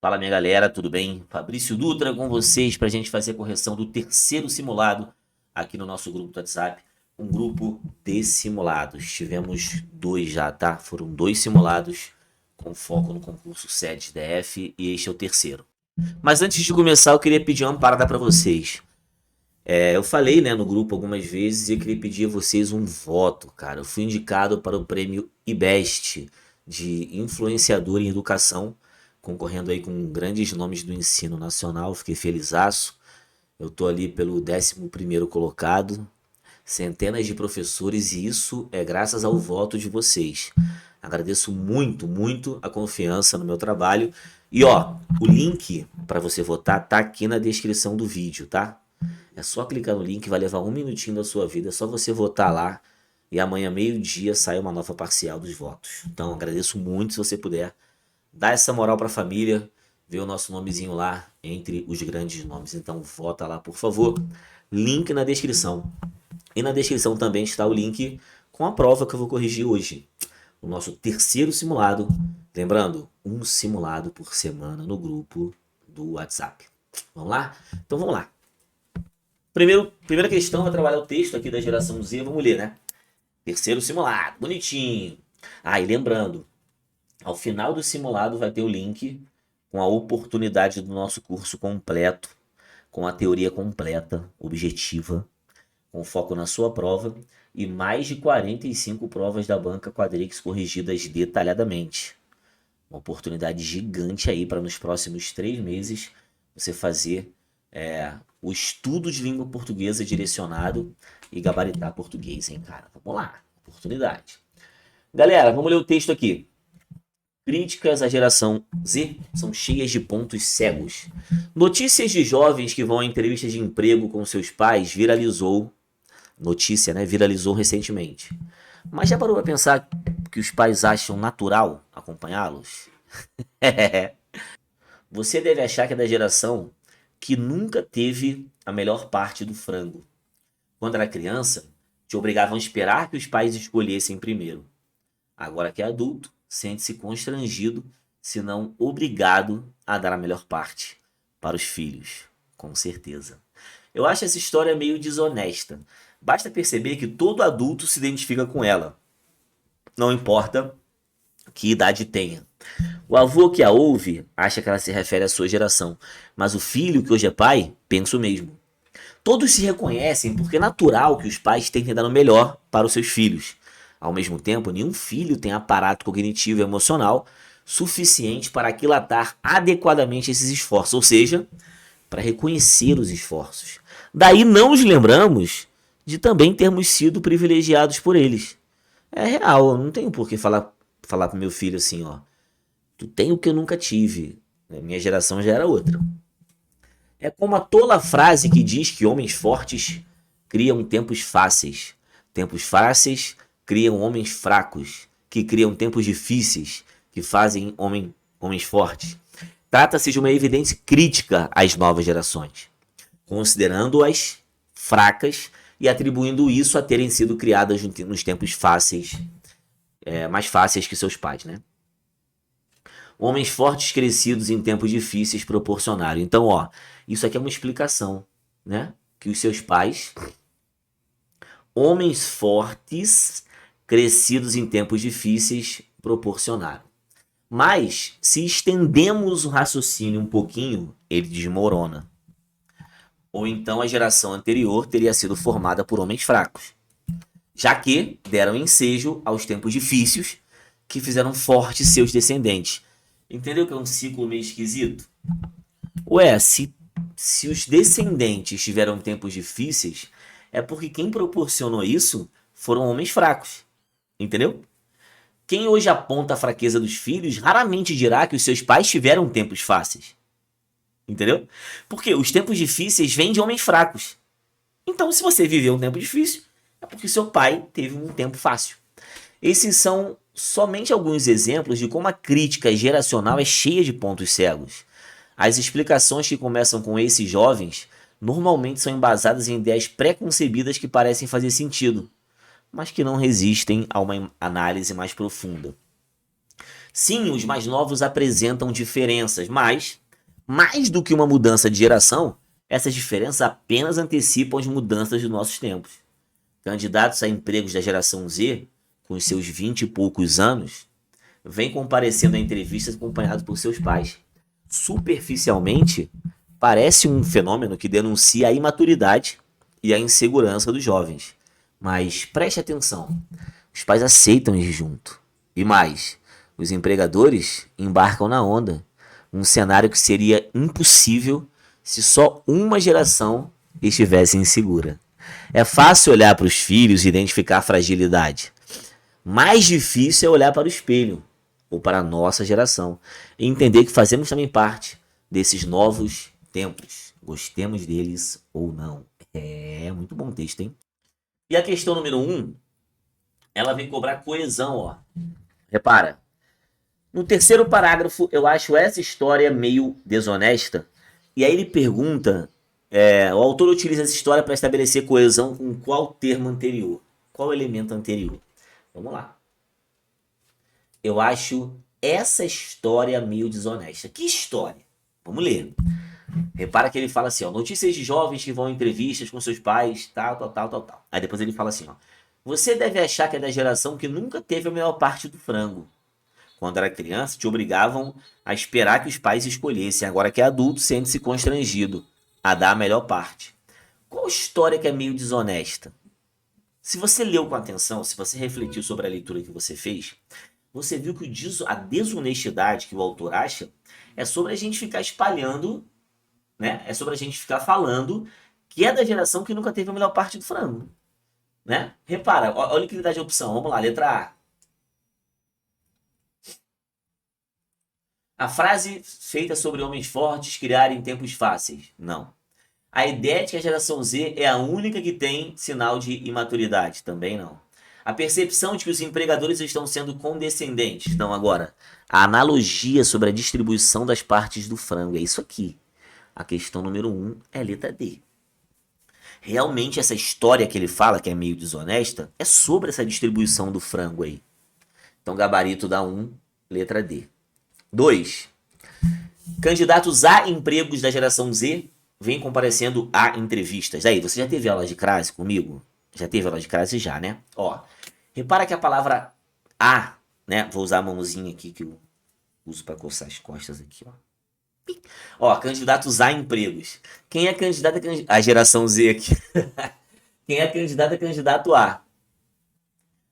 Fala minha galera, tudo bem? Fabrício Dutra com vocês para a gente fazer a correção do terceiro simulado aqui no nosso grupo do WhatsApp. Um grupo de simulados. Tivemos dois já, tá? Foram dois simulados com foco no concurso SEDES-DF e este é o terceiro. Mas antes de começar, eu queria pedir uma parada para vocês. Eu falei, né, no grupo algumas vezes e eu queria pedir a vocês um voto, cara. Eu fui indicado para o prêmio IBEST de influenciador em educação, concorrendo aí com grandes nomes do ensino nacional. Fiquei felizaço. Eu tô ali pelo 11º colocado, centenas de professores e isso é graças ao voto de vocês. Agradeço muito, muito a confiança no meu trabalho. E ó, o link para você votar tá aqui na descrição do vídeo, tá? É só clicar no link, vai levar um minutinho da sua vida, é só você votar lá e amanhã meio-dia sai uma nova parcial dos votos. Então agradeço muito se você puder dar essa moral para a família, ver o nosso nomezinho lá entre os grandes nomes. Então vota lá, por favor. Link na descrição. E na descrição também está o link com a prova que eu vou corrigir hoje. O nosso terceiro simulado. Lembrando, um simulado por semana no grupo do WhatsApp. Vamos lá? Então vamos lá. Primeira questão, vai trabalhar o texto aqui da geração Z, vamos ler, né? Terceiro simulado, bonitinho. E lembrando, ao final do simulado vai ter o link com a oportunidade do nosso curso completo, com a teoria completa, objetiva, com foco na sua prova e mais de 45 provas da banca Quadrix corrigidas detalhadamente. Uma oportunidade gigante aí para nos próximos 3 meses você fazer o estudo de língua portuguesa direcionado e gabaritar português, hein, cara? Vamos lá, oportunidade. Galera, vamos ler o texto aqui. Críticas à geração Z são cheias de pontos cegos. Notícias de jovens que vão a entrevistas de emprego com seus pais viralizou. Notícia, né? Viralizou recentemente. Mas já parou para pensar que os pais acham natural acompanhá-los? Você deve achar que é da geração que nunca teve a melhor parte do frango. Quando era criança, te obrigavam a esperar que os pais escolhessem primeiro. Agora que é adulto, sente-se constrangido, se não obrigado a dar a melhor parte para os filhos, com certeza. Eu acho essa história meio desonesta. Basta perceber que todo adulto se identifica com ela, não importa que idade tenha. O avô que a ouve acha que ela se refere à sua geração, mas o filho que hoje é pai pensa o mesmo. Todos se reconhecem porque é natural que os pais tentem dar o melhor para os seus filhos. Ao mesmo tempo, nenhum filho tem aparato cognitivo e emocional suficiente para aquilatar adequadamente esses esforços, ou seja, para reconhecer os esforços. Daí não nos lembramos de também termos sido privilegiados por eles. É real, eu não tenho por que falar pro meu filho assim, ó. Tu tem o que eu nunca tive. Minha geração já era outra. É como a tola frase que diz que homens fortes criam tempos fáceis. Tempos fáceis criam homens fracos, que criam tempos difíceis, que fazem homens fortes. Trata-se de uma evidente crítica às novas gerações, considerando-as fracas e atribuindo isso a terem sido criadas nos tempos fáceis, mais fáceis que seus pais, né? Homens fortes crescidos em tempos difíceis proporcionaram. Então, ó, isso aqui é uma explicação, né? Que os seus pais, homens fortes crescidos em tempos difíceis, proporcionaram. Mas, se estendemos o raciocínio um pouquinho, ele desmorona. Ou então a geração anterior teria sido formada por homens fracos, já que deram ensejo aos tempos difíceis que fizeram fortes seus descendentes. Entendeu que é um ciclo meio esquisito? Ué, se os descendentes tiveram tempos difíceis, é porque quem proporcionou isso foram homens fracos. Entendeu? Quem hoje aponta a fraqueza dos filhos raramente dirá que os seus pais tiveram tempos fáceis. Entendeu? Porque os tempos difíceis vêm de homens fracos. Então, se você viveu um tempo difícil, é porque seu pai teve um tempo fácil. Esses são somente alguns exemplos de como a crítica geracional é cheia de pontos cegos. As explicações que começam com esses jovens normalmente são embasadas em ideias pré-concebidas que parecem fazer sentido, mas que não resistem a uma análise mais profunda. Sim, os mais novos apresentam diferenças, mas, mais do que uma mudança de geração, essas diferenças apenas antecipam as mudanças dos nossos tempos. Candidatos a empregos da geração Z, com os seus 20 e poucos anos, vêm comparecendo a entrevistas acompanhados por seus pais. Superficialmente, parece um fenômeno que denuncia a imaturidade e a insegurança dos jovens. Mas preste atenção, os pais aceitam ir junto. E mais, os empregadores embarcam na onda. Um cenário que seria impossível se só uma geração estivesse insegura. É fácil olhar para os filhos e identificar a fragilidade. Mais difícil é olhar para o espelho, ou para a nossa geração, e entender que fazemos também parte desses novos tempos. Gostemos deles ou não. É muito bom texto, hein? E a questão número 1, ela vem cobrar coesão, ó. Repara, no terceiro parágrafo eu acho essa história meio desonesta, e aí ele pergunta, o autor utiliza essa história para estabelecer coesão com qual termo anterior? Qual elemento anterior? Vamos lá. Eu acho essa história meio desonesta. Que história? Vamos ler. Repara que ele fala assim, ó, notícias de jovens que vão em entrevistas com seus pais, tal. Aí depois ele fala assim, ó, você deve achar que é da geração que nunca teve a melhor parte do frango. Quando era criança, te obrigavam a esperar que os pais escolhessem. Agora que é adulto, sente-se constrangido a dar a melhor parte. Qual história que é meio desonesta? Se você leu com atenção, se você refletiu sobre a leitura que você fez, você viu que a desonestidade que o autor acha é sobre a gente ficar espalhando, né? É sobre a gente ficar falando que é da geração que nunca teve a melhor parte do frango, né? Repara, olha o que ele dá de opção. Vamos lá, letra A. A frase feita sobre homens fortes criarem tempos fáceis. Não. A ideia de que a geração Z é a única que tem sinal de imaturidade. Também não. A percepção de que os empregadores estão sendo condescendentes. Não, agora. A analogia sobre a distribuição das partes do frango. É isso aqui. A questão número 1 é a letra D. Realmente essa história que ele fala, que é meio desonesta, é sobre essa distribuição do frango aí. Então, gabarito da 1, letra D. 2. Candidatos a empregos da geração Z vêm comparecendo a entrevistas. Aí, você já teve aula de crase comigo? Já teve aula de crase já, né? Ó, repara que a palavra a, né? Vou usar a mãozinha aqui que eu uso para coçar as costas aqui, ó. Ó, candidatos a empregos. Quem é candidato a geração Z aqui? Quem é candidato é candidato a.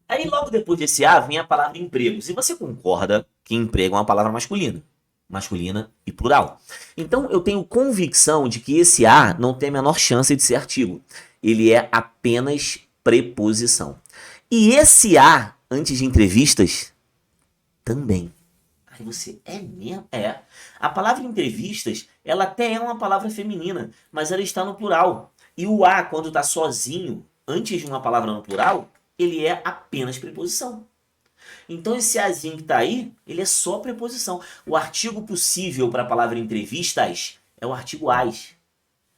Aí logo depois desse A vem a palavra empregos. E você concorda que emprego é uma palavra masculina e plural. Então eu tenho convicção de que esse A não tem a menor chance de ser artigo. Ele é apenas preposição. E esse A, antes de entrevistas, também. Aí você, é mesmo? É. A palavra entrevistas, ela até é uma palavra feminina, mas ela está no plural. E o A, quando está sozinho, antes de uma palavra no plural, ele é apenas preposição. Então esse azinho que está aí, ele é só preposição. O artigo possível para a palavra entrevistas é o artigo as.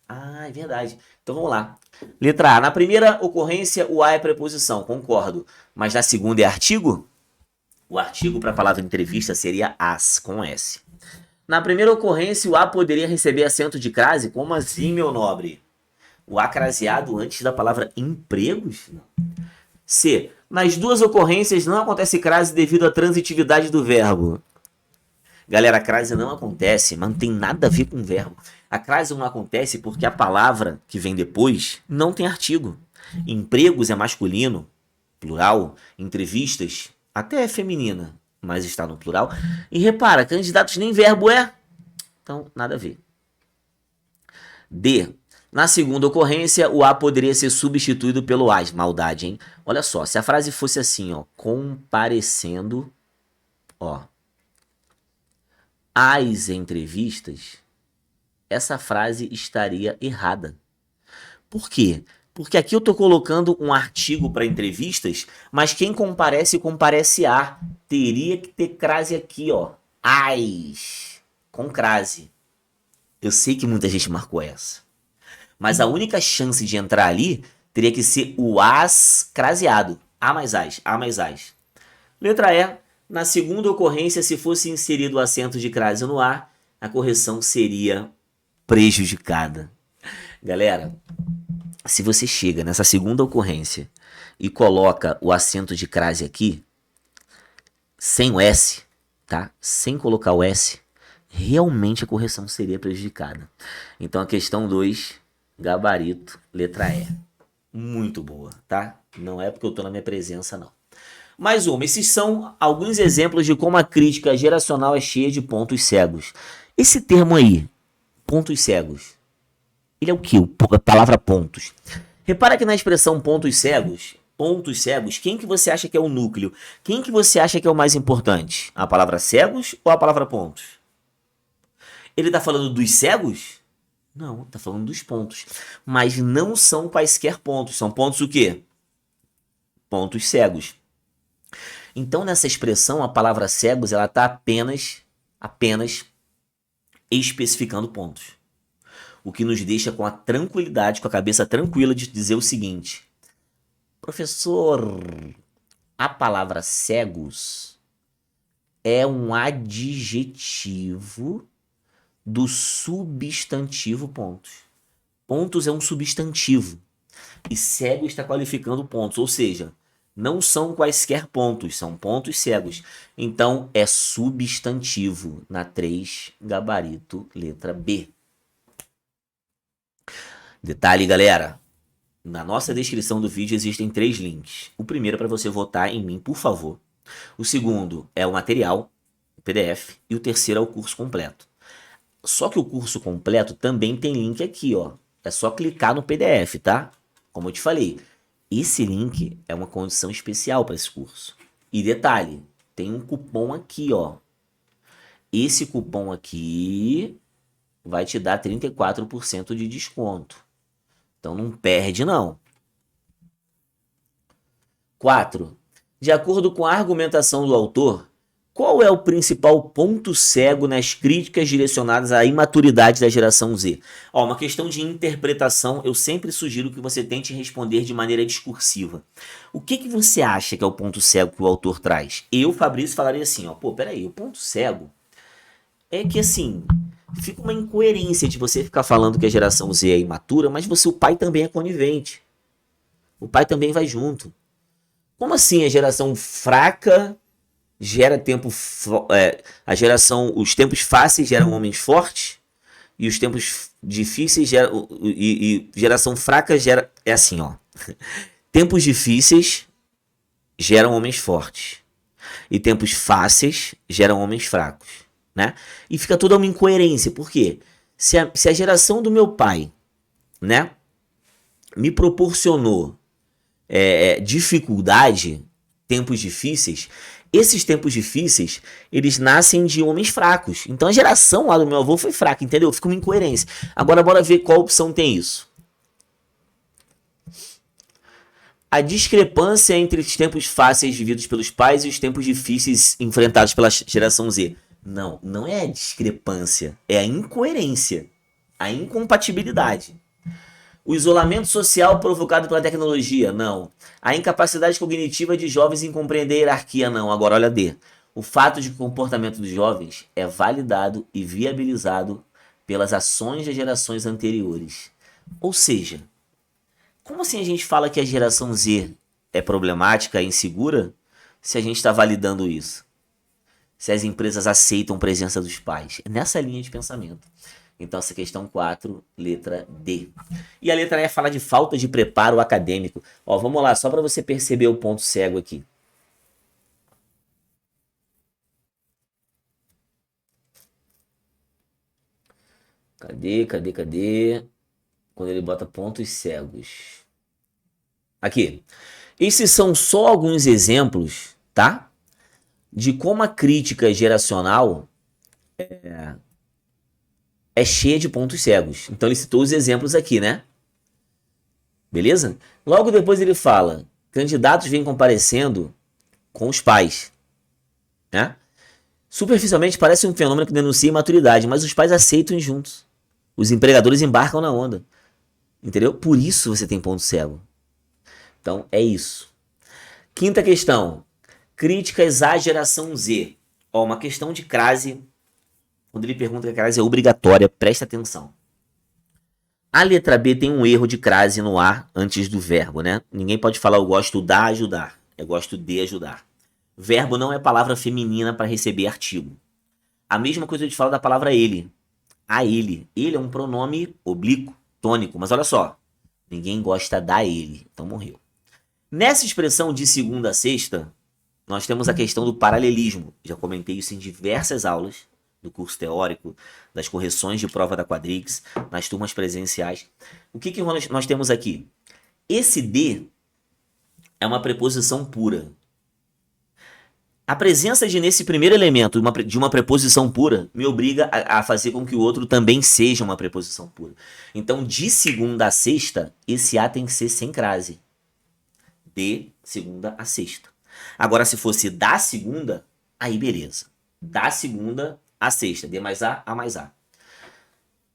Ah, é verdade. Então vamos lá. Letra A. Na primeira ocorrência, o a é preposição, concordo. Mas na segunda é artigo? O artigo para a palavra entrevista seria as, com S. Na primeira ocorrência, o a poderia receber acento de crase? Como assim, meu nobre? O a craseado antes da palavra empregos? Não. C. Nas duas ocorrências não acontece crase devido à transitividade do verbo. Galera, a crase não acontece, mas não tem nada a ver com o verbo. A crase não acontece porque a palavra que vem depois não tem artigo. Empregos é masculino, plural. Entrevistas até é feminina, mas está no plural. E repara, candidatos nem verbo é. Então, nada a ver. D. Na segunda ocorrência, o a poderia ser substituído pelo as. Maldade, hein? Olha só, se a frase fosse assim, ó, comparecendo, ó, às entrevistas, essa frase estaria errada. Por quê? Porque aqui eu estou colocando um artigo para entrevistas, mas quem comparece a. Teria que ter crase aqui, ó. As. Com crase. Eu sei que muita gente marcou essa. Mas a única chance de entrar ali teria que ser o as craseado. A mais as, A mais as. Letra E. Na segunda ocorrência, se fosse inserido o acento de crase no ar, a correção seria prejudicada. Galera, se você chega nessa segunda ocorrência e coloca o acento de crase aqui, sem o S, tá? Sem colocar o S, realmente a correção seria prejudicada. Então a questão 2, gabarito, letra E. Muito boa, tá? Não é porque eu tô na minha presença, não. Mais uma, esses são alguns exemplos de como a crítica geracional é cheia de pontos cegos. Esse termo aí, pontos cegos, ele é o que? A palavra pontos. Repara que na expressão pontos cegos, quem que você acha que é o núcleo? Quem que você acha que é o mais importante? A palavra cegos ou a palavra pontos? Ele está falando dos cegos? Não, está falando dos pontos. Mas não são quaisquer pontos. São pontos o quê? Pontos cegos. Então, nessa expressão, a palavra cegos, ela está apenas especificando pontos. O que nos deixa com a tranquilidade, com a cabeça tranquila de dizer o seguinte: professor, a palavra cegos é um adjetivo do substantivo pontos. Pontos é um substantivo. E cego está qualificando pontos. Ou seja, não são quaisquer pontos, são pontos cegos. Então, é substantivo. Na 3, gabarito, letra B. Detalhe, galera. Na nossa descrição do vídeo existem 3 links. O primeiro é para você votar em mim, por favor. O segundo é o material, o PDF. E o terceiro é o curso completo. Só que o curso completo também tem link aqui, ó. É só clicar no PDF, tá? Como eu te falei, esse link é uma condição especial para esse curso. E detalhe, tem um cupom aqui, ó. Esse cupom aqui vai te dar 34% de desconto. Então não perde, não. 4. De acordo com a argumentação do autor, qual é o principal ponto cego nas críticas direcionadas à imaturidade da geração Z? Ó, uma questão de interpretação, eu sempre sugiro que você tente responder de maneira discursiva. O que você acha que é o ponto cego que o autor traz? Eu, Fabrício, falaria assim, ó, peraí, o ponto cego é que, assim, fica uma incoerência de você ficar falando que a geração Z é imatura, mas o pai também é conivente. O pai também vai junto. Como assim a geração fraca gera tempo... os tempos fáceis geram homens fortes e os tempos difíceis geram... E geração fraca gera... É assim, ó. Tempos difíceis geram homens fortes. E tempos fáceis geram homens fracos. Né? E fica toda uma incoerência. Por quê? Se a geração do meu pai, né, me proporcionou dificuldade, tempos difíceis, esses tempos difíceis, eles nascem de homens fracos. Então a geração lá do meu avô foi fraca, entendeu? Fica uma incoerência. Agora bora ver qual opção tem isso. A discrepância entre os tempos fáceis vividos pelos pais e os tempos difíceis enfrentados pela geração Z. Não, não é a discrepância, é a incoerência, a incompatibilidade. O isolamento social provocado pela tecnologia, não. A incapacidade cognitiva de jovens em compreender a hierarquia, não. Agora olha D. O fato de que o comportamento dos jovens é validado e viabilizado pelas ações das gerações anteriores. Ou seja, como assim a gente fala que a geração Z é problemática, é insegura, se a gente está validando isso? Se as empresas aceitam a presença dos pais. É nessa linha de pensamento. Então, essa questão 4, letra D. E a letra E fala de falta de preparo acadêmico. Ó, vamos lá, só para você perceber o ponto cego aqui. Cadê? Quando ele bota pontos cegos. Aqui. Esses são só alguns exemplos, tá? De como a crítica geracional é cheia de pontos cegos. Então ele citou os exemplos aqui, né? Beleza? Logo depois ele fala, candidatos vêm comparecendo com os pais, né? Superficialmente parece um fenômeno que denuncia imaturidade, mas os pais aceitam juntos. Os empregadores embarcam na onda. Entendeu? Por isso você tem ponto cego. Então é isso. Quinta questão. Críticas à geração Z. Ó, uma questão de crase. Quando ele pergunta que a crase é obrigatória, presta atenção. A letra B tem um erro de crase no A antes do verbo, né? Ninguém pode falar eu gosto da ajudar. Eu gosto de ajudar. Verbo não é palavra feminina para receber artigo. A mesma coisa eu te falo da palavra ele. A ele. Ele é um pronome oblíquo, tônico. Mas olha só. Ninguém gosta da ele. Então morreu. Nessa expressão de segunda a sexta, nós temos a questão do paralelismo. Já comentei isso em diversas aulas do curso teórico, das correções de prova da Quadrix, nas turmas presenciais. O que nós temos aqui? Esse de é uma preposição pura. A presença nesse primeiro elemento de uma preposição pura me obriga a fazer com que o outro também seja uma preposição pura. Então, de segunda a sexta, esse A tem que ser sem crase. De segunda a sexta. Agora, se fosse da segunda, aí beleza. Da segunda a sexta. D mais A mais A.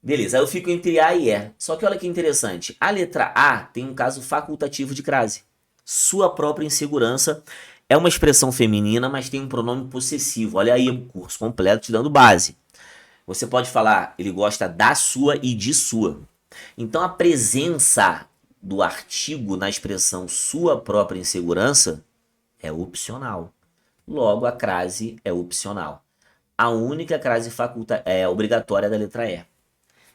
Beleza, aí eu fico entre A e E. Só que olha que interessante. A letra A tem um caso facultativo de crase. Sua própria insegurança é uma expressão feminina, mas tem um pronome possessivo. Olha aí o curso completo te dando base. Você pode falar, ele gosta da sua e de sua. Então a presença do artigo na expressão sua própria insegurança é opcional. Logo, a crase é opcional. A única crase obrigatória da letra E.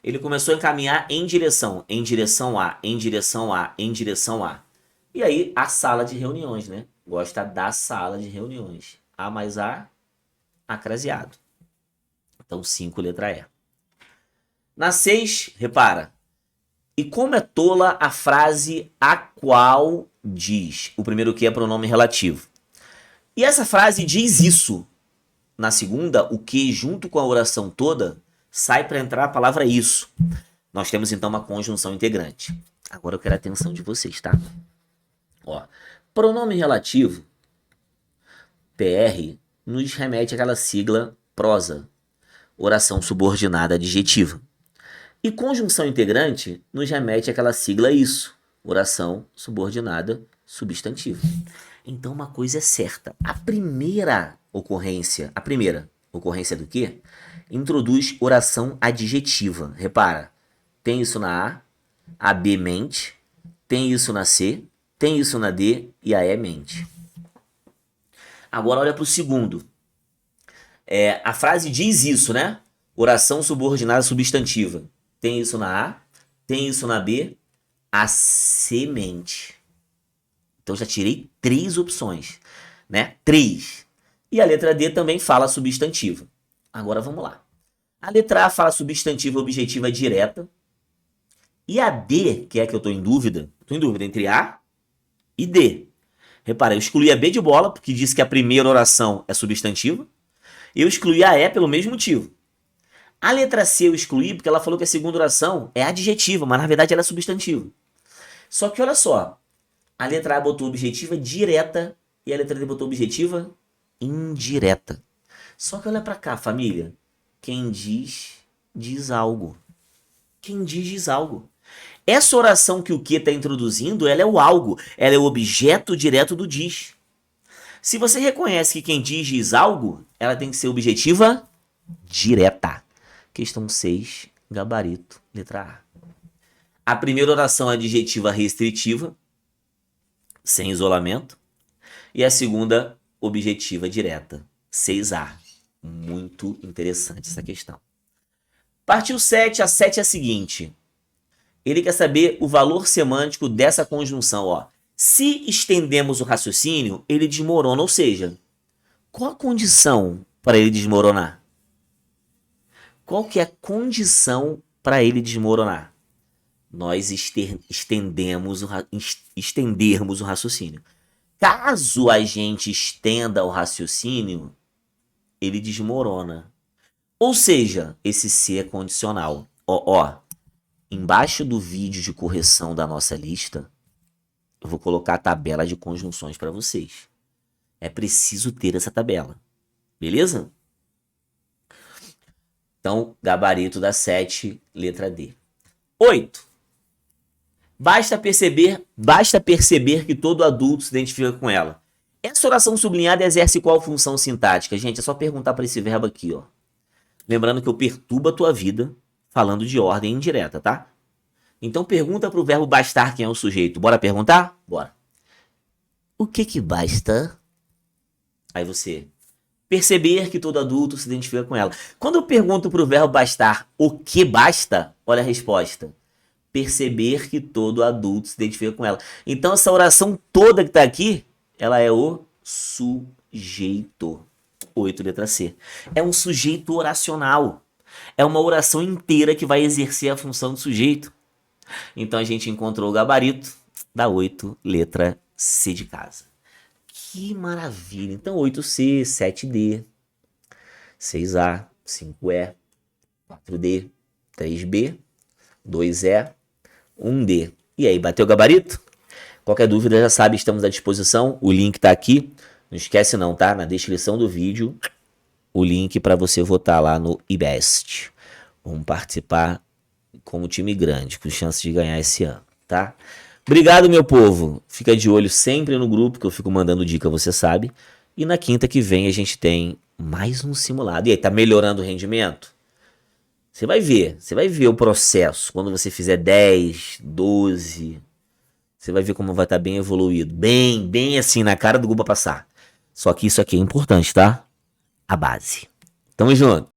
Ele começou a encaminhar em direção A, em direção A, em direção A. E aí, a sala de reuniões, né? Gosta da sala de reuniões. A mais A, acraseado. Então, 5, letra E. Na 6, repara. E como é tola a frase a qual diz. O primeiro que é pronome relativo. E essa frase diz isso. Na segunda, o que junto com a oração toda sai para entrar a palavra isso. Nós temos então uma conjunção integrante. Agora eu quero a atenção de vocês, tá? Ó, pronome relativo, PR, nos remete àquela sigla prosa, oração subordinada adjetiva. E conjunção integrante nos remete àquela sigla isso, oração subordinada substantiva. Então uma coisa é certa, a primeira ocorrência do quê? Introduz oração adjetiva. Repara, tem isso na A B mente, tem isso na C, tem isso na D e a E mente. Agora olha para o segundo. A frase diz isso, né? Oração subordinada substantiva. Tem isso na A, tem isso na B, a C mente. Então já tirei 3 opções, né? 3. E a letra D também fala substantiva. Agora vamos lá. A letra A fala substantiva objetiva direta. E a D, que é que eu estou em dúvida entre A e D. Repara, eu excluí a B de bola, porque disse que a primeira oração é substantiva. Eu excluí a E pelo mesmo motivo. A letra C eu excluí porque ela falou que a segunda oração é adjetiva, mas na verdade ela é substantiva. Só que olha só, a letra A botou objetiva direta e a letra D botou objetiva indireta. Só que olha pra cá, família. Quem diz, diz algo. Quem diz, diz algo. Essa oração que o que está introduzindo, ela é o algo. Ela é o objeto direto do diz. Se você reconhece que quem diz, diz algo, ela tem que ser objetiva direta. Questão 6, gabarito, letra A. A primeira oração é adjetiva restritiva, sem isolamento. E a segunda, objetiva direta, 6A. Muito interessante essa questão. Partiu 7, a 7 é a seguinte. Ele quer saber o valor semântico dessa conjunção. Ó. Se estendemos o raciocínio, ele desmorona. Ou seja, qual a condição para ele desmoronar? Qual que é a condição para ele desmoronar? Nós estendermos o raciocínio. Caso a gente estenda o raciocínio, ele desmorona. Ou seja, esse se é condicional. Embaixo do vídeo de correção da nossa lista, eu vou colocar a tabela de conjunções para vocês. É preciso ter essa tabela. Beleza? Então, gabarito da 7, letra D. 8. Basta perceber que todo adulto se identifica com ela. Essa oração sublinhada exerce qual função sintática? Gente, é só perguntar para esse verbo aqui, ó. Lembrando que eu perturbo a tua vida falando de ordem indireta, tá? Então pergunta para o verbo bastar quem é o sujeito. Bora perguntar? Bora. O que basta? Aí você... Perceber que todo adulto se identifica com ela. Quando eu pergunto para o verbo bastar o que basta, olha a resposta. Perceber que todo adulto se identifica com ela. Então essa oração toda que está aqui, ela é o sujeito. 8, letra C. É um sujeito oracional. É uma oração inteira que vai exercer a função do sujeito. Então a gente encontrou o gabarito da 8, letra C de casa. Que maravilha! Então 8C, 7D, 6A, 5E, 4D, 3B, 2E, 1D. E aí, bateu o gabarito? Qualquer dúvida já sabe, estamos à disposição. O link tá aqui. Não esquece não, tá? Na descrição do vídeo, o link para você votar lá no IBEST. Vamos participar como time grande, com chance de ganhar esse ano, tá? Obrigado, meu povo. Fica de olho sempre no grupo, que eu fico mandando dica, você sabe. E na quinta que vem a gente tem mais um simulado. E aí, tá melhorando o rendimento? Você vai ver o processo. Quando você fizer 10, 12, você vai ver como vai estar bem evoluído. Bem assim, na cara do gol pra passar. Só que isso aqui é importante, tá? A base. Tamo junto.